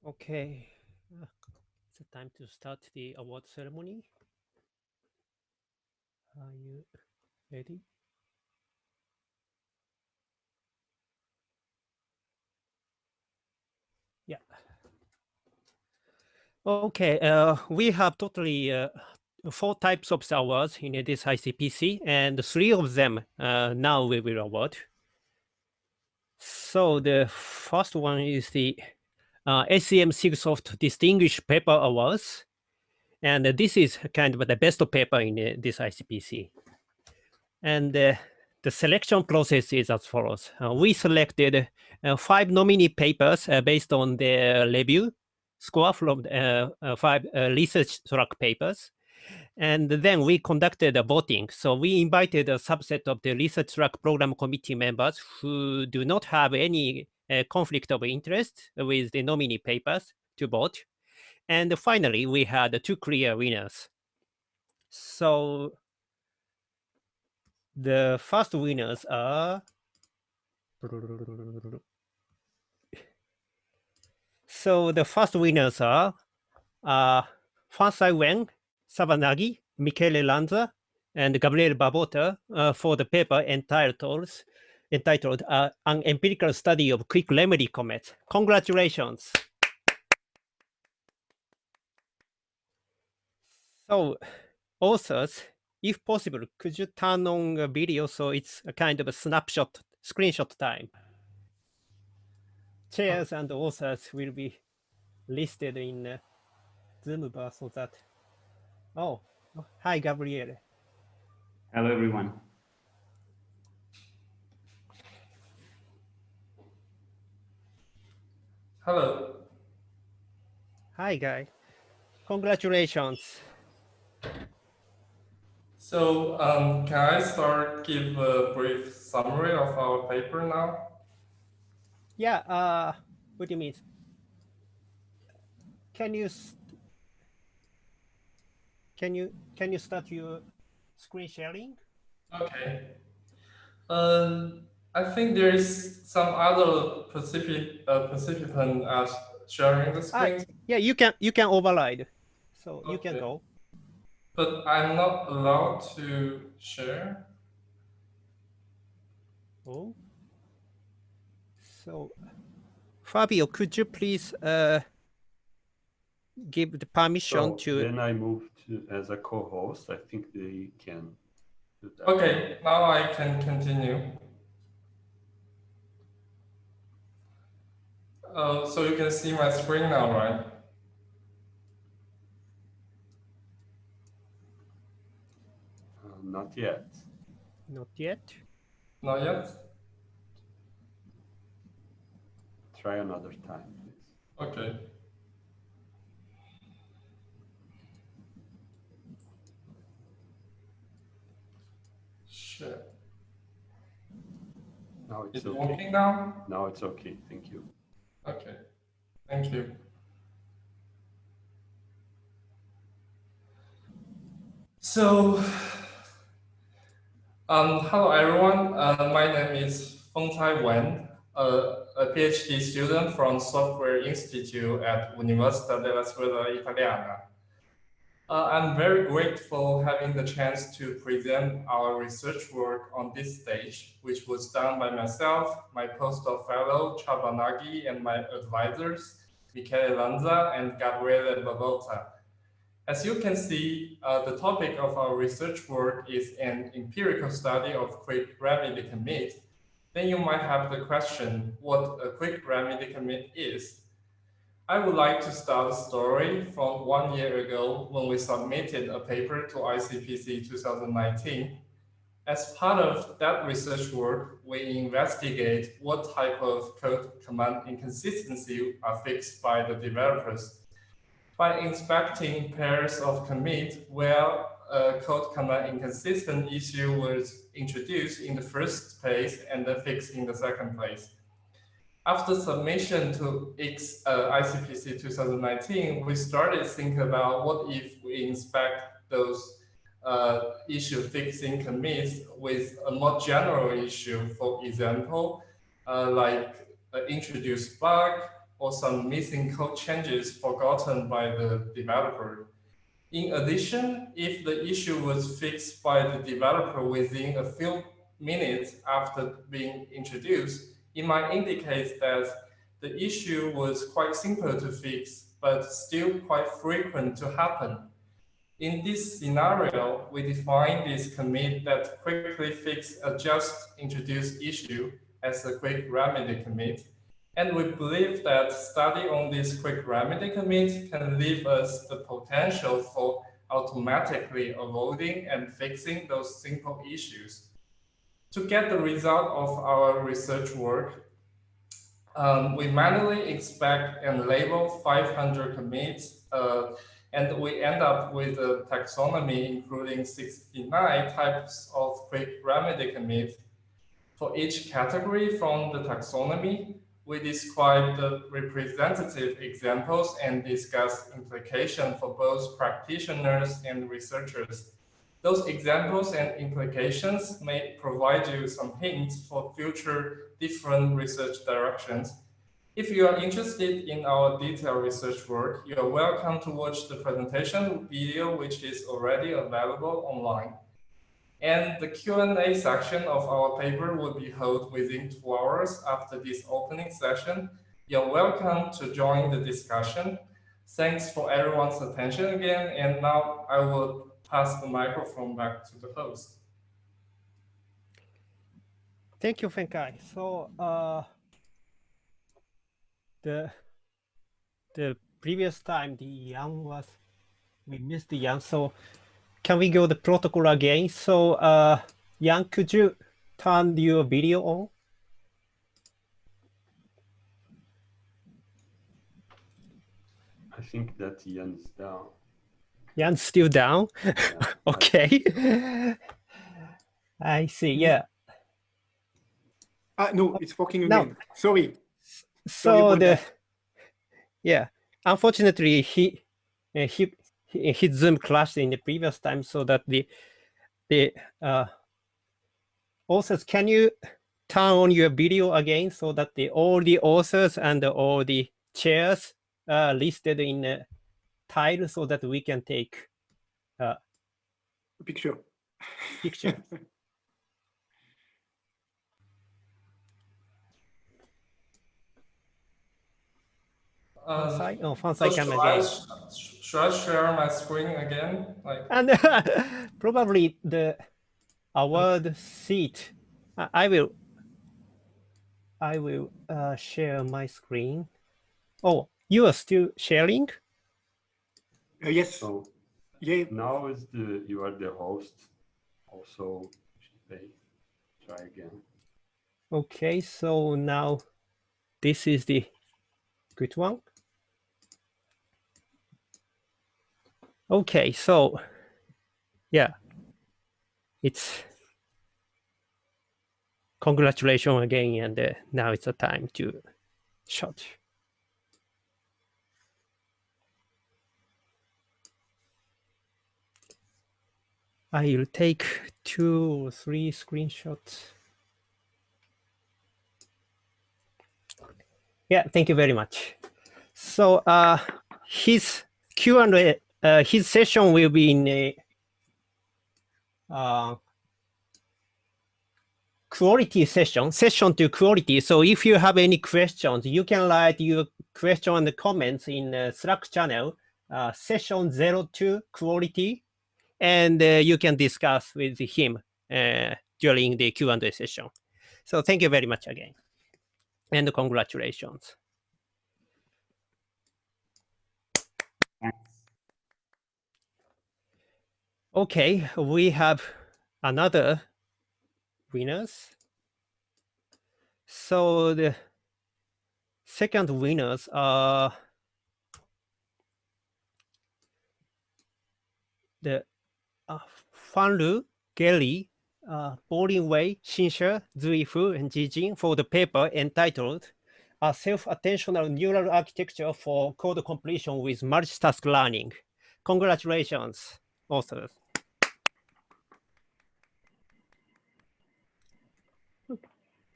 Okay, it's time to start the award ceremony. Are you ready? Yeah. Okay, we have totally 4 types of awards in this ICPC, and 3 of them now we will award. So the first one is the SEM Sigsoft Distinguished Paper Awards, and this is kind of the best paper in this ICPC. And the selection process is as follows. We selected 5 nominee papers based on the review score from 5 research track papers. And then we conducted a voting. So we invited a subset of the research track program committee members who do not have any conflict of interest with the nominee papers to vote. And finally, we had 2 clear winners. So the first winners are. So the first winners are Fansai Wen, Savanagi, Michele Lanza, and Gabriele Babota for the paper entitled An Empirical Study of Quick Remedy Comets. Congratulations. So authors, if possible, could you turn on a video so it's a kind of a snapshot, screenshot time? Chairs and authors will be listed in Zoom bar so that. Oh, hi, Gabriele. Hello, everyone. Hello. Hi, Guy. Congratulations. So, can I give a brief summary of our paper now? Yeah, what do you mean? Can you start your screen sharing? Okay. I think there is some other participant sharing the screen. Yeah, you can override, so you can go. But I'm not allowed to share. Oh. So, Fabio, could you please give the permission to? Then I move to as a co-host. I think they can do that. Okay, now I can continue. So you can see my screen now, right? Not yet. Not yet. Not yet? Try another time, please. Okay. Share. Now it's okay. working now? Now it's okay. Thank you. Okay. Thank you. So, hello everyone. My name is Fengcai Wen, a PhD student from Software Institute at Università della Scuola Italiana. I'm very grateful having the chance to present our research work on this stage, which was done by myself, my postdoc fellow Chabanagi, and my advisors, Michele Lanza and Gabriele Babota. As you can see, the topic of our research work is an empirical study of quick remedy commit. Then you might have the question, what a quick remedy commit is. I would like to start a story from 1 year ago when we submitted a paper to ICPC 2019. As part of that research work, we investigate what type of code command inconsistency are fixed by the developers. By inspecting pairs of commit where a code command inconsistent issue was introduced in the first place and then fixed in the second place. After submission to ICPC 2019, we started thinking about what if we inspect those issue fixing commits with a more general issue, for example, like introduced bug, or some missing code changes forgotten by the developer. In addition, if the issue was fixed by the developer within a few minutes after being introduced, it might indicate that the issue was quite simple to fix, but still quite frequent to happen. In this scenario, we define this commit that quickly fix a just introduced issue as a quick remedy commit. And we believe that study on this quick remedy commit can leave us the potential for automatically avoiding and fixing those simple issues. To get the result of our research work, we manually inspect and label 500 commits, and we end up with a taxonomy including 69 types of quick remedy commits. For each category from the taxonomy, we describe the representative examples and discuss implications for both practitioners and researchers. Those examples and implications may provide you some hints for future different research directions. If you are interested in our detailed research work, you are welcome to watch the presentation video, which is already available online. And the Q&A section of our paper will be held within 2 hours after this opening session. You're welcome to join the discussion. Thanks for everyone's attention again. And now I will pass the microphone back to the host. Thank you, Fenkai. So the previous time we missed Yang. So can we go the protocol again? So Yang, could you turn your video on? I think that Ian's down. Yan's still down. Yeah, Okay. I see. Yeah. No, it's working No. again. Sorry. So about that. unfortunately his Zoom crashed in the previous time, so that the authors, can you turn on your video again so that all the authors and all the chairs are listed in a tile so that we can take Picture. picture. Fansai can again. Should I share my screen again? And probably the award seat. I will share my screen. Oh, you are still sharing? Yes. So Yeah. now you are the host. Also, try again. Okay, so now this is the good one. Okay, so yeah, it's congratulations again, and now it's a time to shot. I will take 2 or 3 screenshots. Yeah, thank you very much. So his Q&A, his session will be in a quality session to quality. So if you have any questions, you can write your question and comments in the Slack channel, session 02 quality, and you can discuss with him during the Q&A session. So thank you very much again, and congratulations. Okay, we have another winners. So the second winners are the Fanlu, Gary, Boring Wei, Xinshe, Zuifu, and Jijing for the paper entitled A Self-Attentional Neural Architecture for Code Completion with Multitask Learning. Congratulations, authors.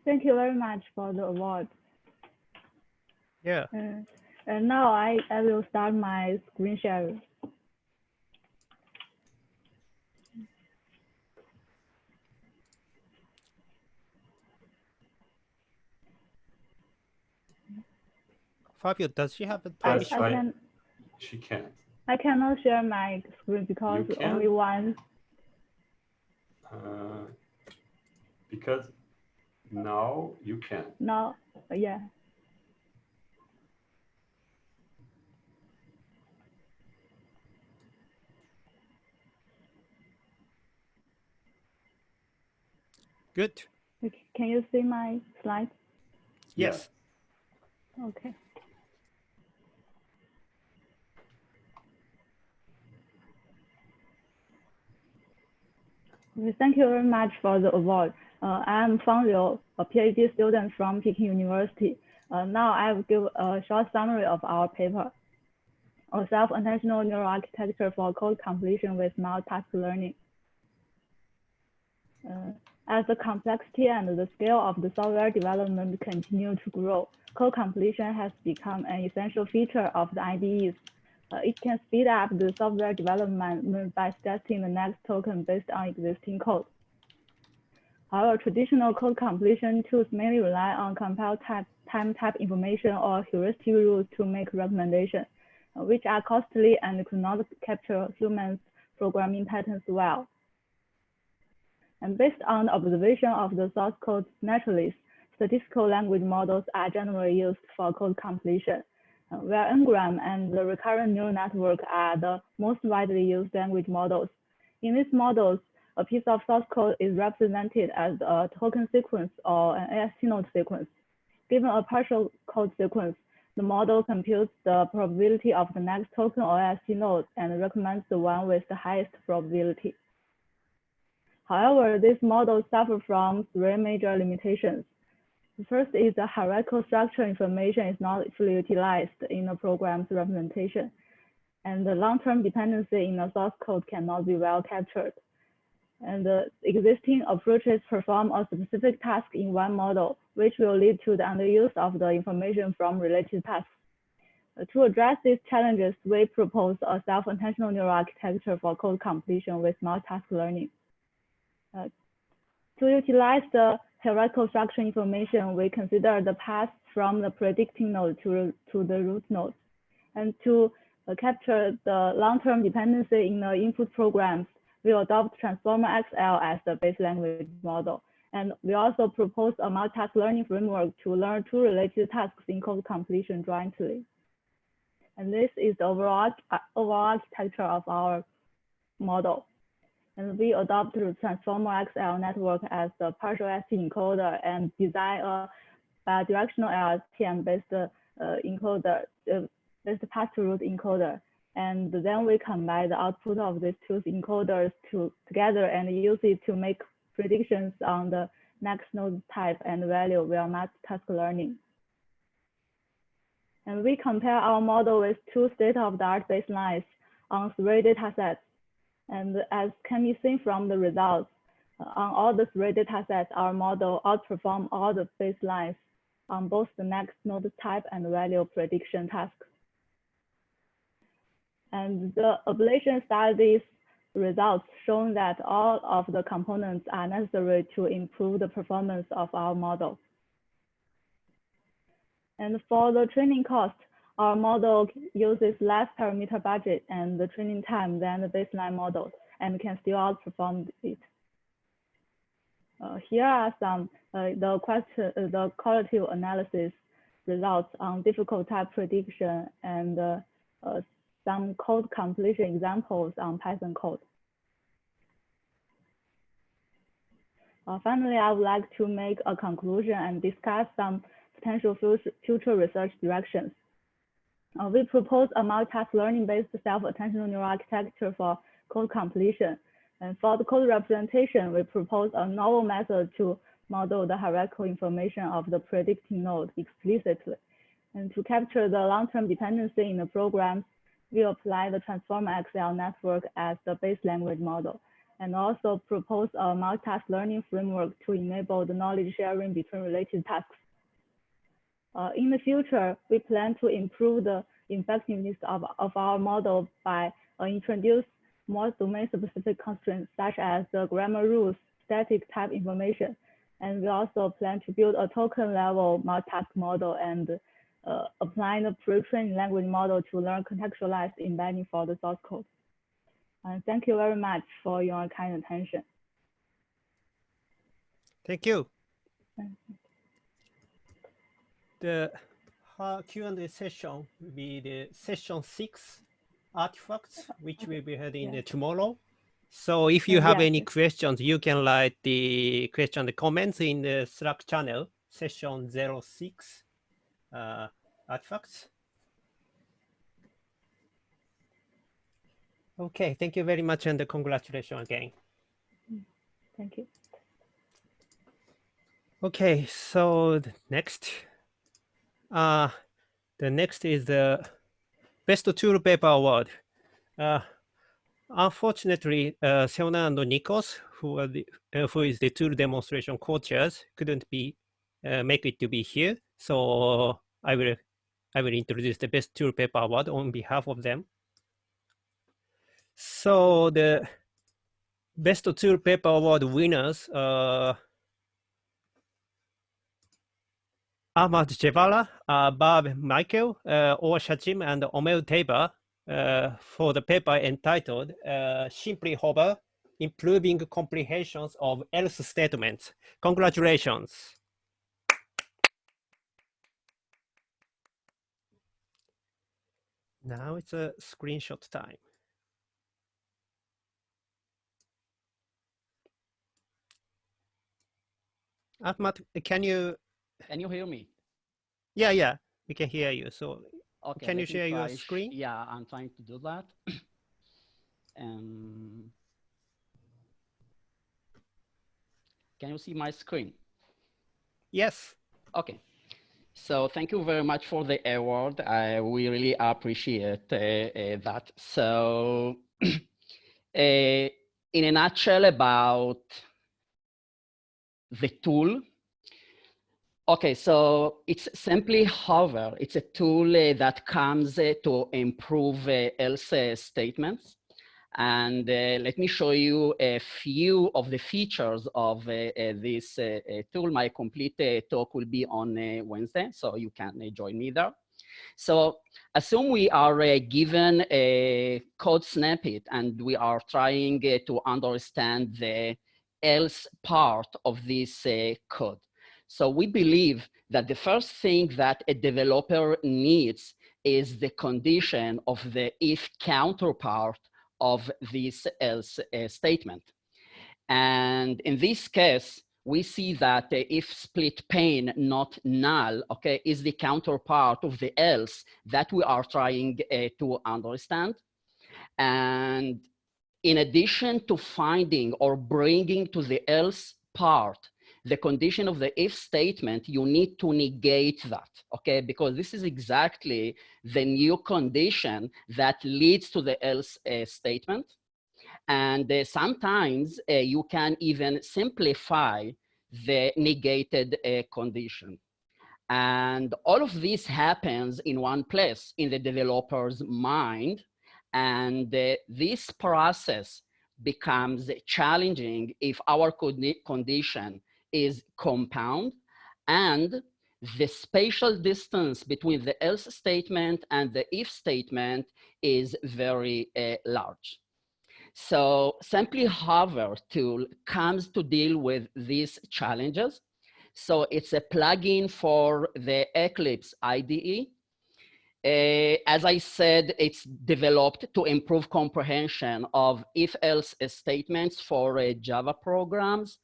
Thank you very much for the award. Yeah. And now I will start my screen sharing. Fabio, does she have a I permission? She can't. I cannot share my screen because You can? only one. Because now you can. Now, yeah. Good. Can you see my slides? Yes. Okay. Thank you very much for the award. I am Fang Liu, a PhD student from Peking University. Now I will give a short summary of our paper, a self-attentional neural architecture for code completion with multitask learning. As the complexity and the scale of the software development continue to grow, code completion has become an essential feature of the IDEs. It can speed up the software development by suggesting the next token based on existing code. However, traditional code completion tools mainly rely on compile time type information or heuristic rules to make recommendations, which are costly and could not capture humans' programming patterns well. And based on the observation of the source code naturalists, statistical language models are generally used for code completion, where N-gram and the recurrent neural network are the most widely used language models. In these models, a piece of source code is represented as a token sequence or an AST node sequence. Given a partial code sequence, the model computes the probability of the next token or AST node and recommends the one with the highest probability. However, these models suffer from three major limitations. The first is the hierarchical structure information is not fully utilized in the program's representation, and the long-term dependency in the source code cannot be well captured. And the existing approaches perform a specific task in one model, which will lead to the underuse of the information from related tasks. To address these challenges, we propose a self-attentional neural architecture for code completion with multitask learning. To utilize the hierarchical structure information, we consider the path from the predicting node to the root node. And to capture the long-term dependency in the input programs, we adopt Transformer XL as the base language model. And we also propose a multitask learning framework to learn two related tasks in code completion jointly. And this is the overall architecture of our model. And we adopt the Transformer XL network as the partial ST encoder and design a bidirectional LSTM-based encoder, based path-to-root encoder. And then we combine the output of these two encoders together and use it to make predictions on the next node type and value via multitask learning. And we compare our model with two state-of-the-art baselines on three datasets. And as can be seen from the results, on all the three datasets, our model outperforms all the baselines on both the next node type and value prediction tasks. And the ablation studies results shown that all of the components are necessary to improve the performance of our model. And for the training cost, our model uses less parameter budget and the training time than the baseline models and can still outperform it. Here are some the qualitative analysis results on difficult type prediction and some code completion examples on Python code. Finally, I would like to make a conclusion and discuss some potential future research directions. We propose a multitask learning-based self-attentional neural architecture for code completion. And for the code representation, we propose a novel method to model the hierarchical information of the predicting node explicitly. And to capture the long-term dependency in the programs, we apply the Transformer XL network as the base language model, and also propose a multitask learning framework to enable the knowledge sharing between related tasks. In the future, we plan to improve the effectiveness of our model by introduce more domain-specific constraints, such as the grammar rules, static type information. And we also plan to build a token-level multitask model and applying the pre-trained language model to learn contextualized embedding for the source code. And thank you very much for your kind attention. Thank you. The Q&A session will be the session 6 artifacts, which will be held in tomorrow. So if you have any questions, you can write the question, the comments in the Slack channel, session 06 artifacts. Okay, thank you very much and congratulations again. Thank you. Okay, so the next is the Best Tool Paper Award. Unfortunately, Seona and Nikos, who is the tool demonstration co-chairs, couldn't make it to be here. So I will introduce the Best Tool Paper Award on behalf of them. So the Best Tool Paper Award winners Ahmad Jebala, Barb Michael, Or Shachim, and Omer Tabor for the paper entitled Simply Hover, Improving Comprehensions of Else Statements. Congratulations. Now it's a screenshot time. Ahmad, can you hear me? Yeah, we can hear you. So okay, can you share your screen? Yeah, I'm trying to do that. Can you see my screen? Yes. Okay. So thank you very much for the award. We really appreciate that. So in a nutshell about the tool. Okay, so it's Simply Hover. It's a tool that comes to improve else statements. And let me show you a few of the features of this tool. My complete talk will be on Wednesday, so you can join me there. So assume we are given a code snippet and we are trying to understand the else part of this code. So we believe that the first thing that a developer needs is the condition of the if counterpart of this else statement. And in this case, we see that the if split pane not null, okay, is the counterpart of the else that we are trying to understand. And in addition to finding or bringing to the else part the condition of the if statement, you need to negate that, okay? Because this is exactly the new condition that leads to the else statement. And sometimes you can even simplify the negated condition. And all of this happens in one place in the developer's mind. And this process becomes challenging if our condition is compound and the spatial distance between the else statement and the if statement is very large. So Simply Hover tool comes to deal with these challenges. So it's a plugin for the Eclipse IDE. As I said, it's developed to improve comprehension of if-else statements for Java programs.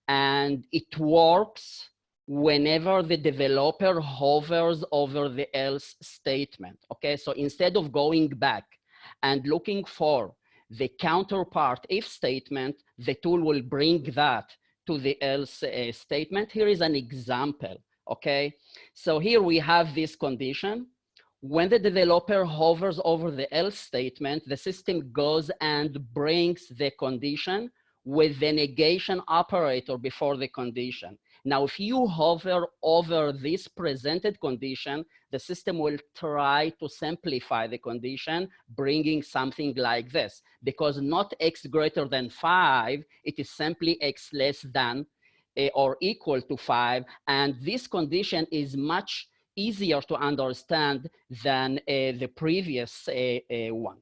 And it works whenever the developer hovers over the else statement, okay? So instead of going back and looking for the counterpart if statement, the tool will bring that to the else statement. Here is an example, okay? So here we have this condition. When the developer hovers over the else statement, the system goes and brings the condition with the negation operator before the condition. Now, if you hover over this presented condition, the system will try to simplify the condition, bringing something like this. Because not x greater than 5, it is simply x less than or equal to 5. And this condition is much easier to understand than the previous one.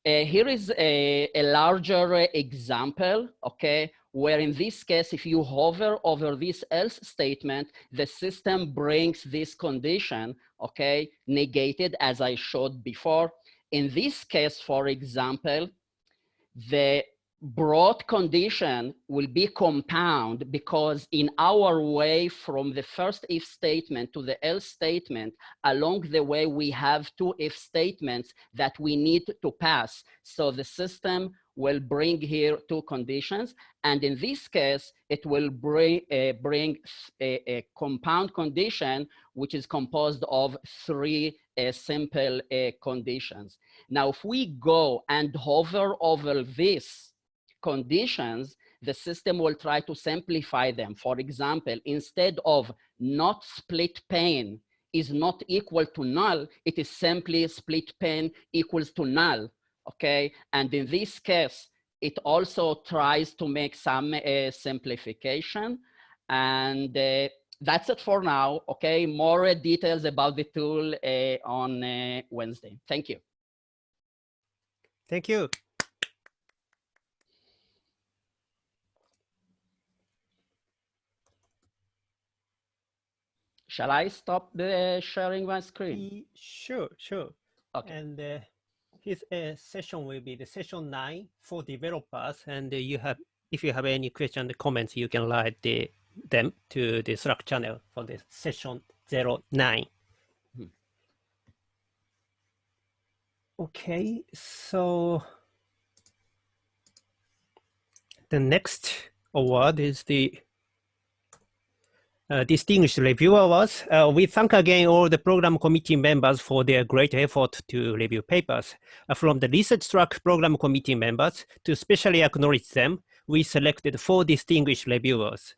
Here is a larger example, okay, where in this case, if you hover over this else statement, the system brings this condition, okay, negated as I showed before. In this case, for example, the broad condition will be compound because in our way from the first if statement to the else statement, along the way we have two if statements that we need to pass. So the system will bring here two conditions, and in this case it will bring a compound condition which is composed of three simple conditions. Now if we go and hover over this conditions, the system will try to simplify them. For example, instead of not split pane is not equal to null, it is simply split pane equals to null, okay? And in this case, it also tries to make some simplification. And that's it for now, okay? More details about the tool on Wednesday. Thank you. Thank you. Shall I stop the sharing my screen? Sure. Okay. And his session will be the session 9 for developers. And if you have any questions, comments, you can write them to the Slack channel for the session 09. Okay, so the next award is the Distinguished Reviewer Awards. We thank again all the program committee members for their great effort to review papers. From the research track program committee members, to specially acknowledge them, we selected 4 distinguished reviewers.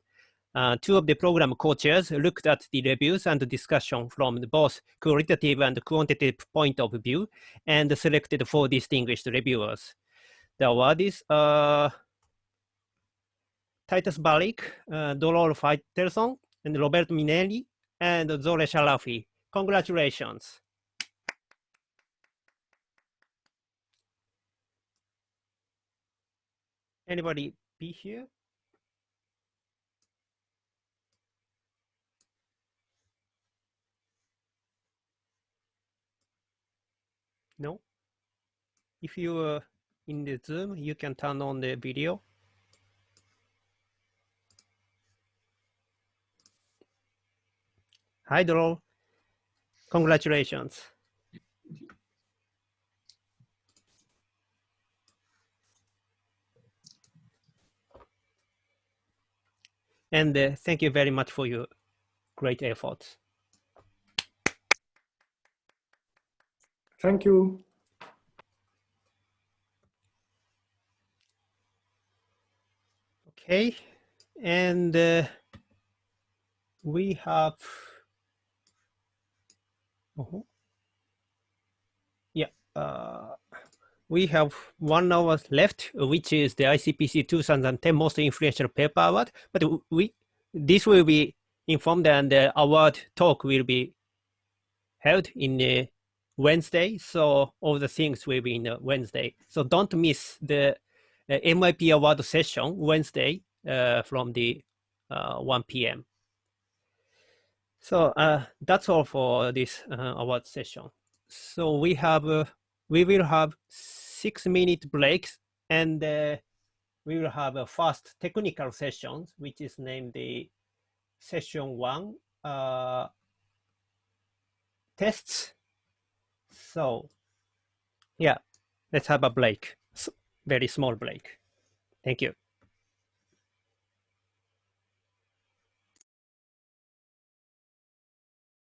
2 of the program co-chairs looked at the reviews and the discussion from both qualitative and quantitative point of view and selected 4 distinguished reviewers. The award is Titus Balik, Dolor Faitelson, and Roberto Minelli, and Zore Sharafi. Congratulations. Anybody be here? No? If you are in the Zoom, you can turn on the video. Hi, Dro. Congratulations. And thank you very much for your great efforts. Thank you. Okay, and we have, we have 1 hour left, which is the ICPC 2010 Most Influential Paper Award. But this will be informed, and the award talk will be held in Wednesday. So all the things will be in Wednesday. So don't miss the MIP award session Wednesday from the 1 p.m. So that's all for this award session. So we will have 6-minute breaks, and we will have a first technical session, which is named the session 1 tests. So yeah, let's have a break, very small break. Thank you.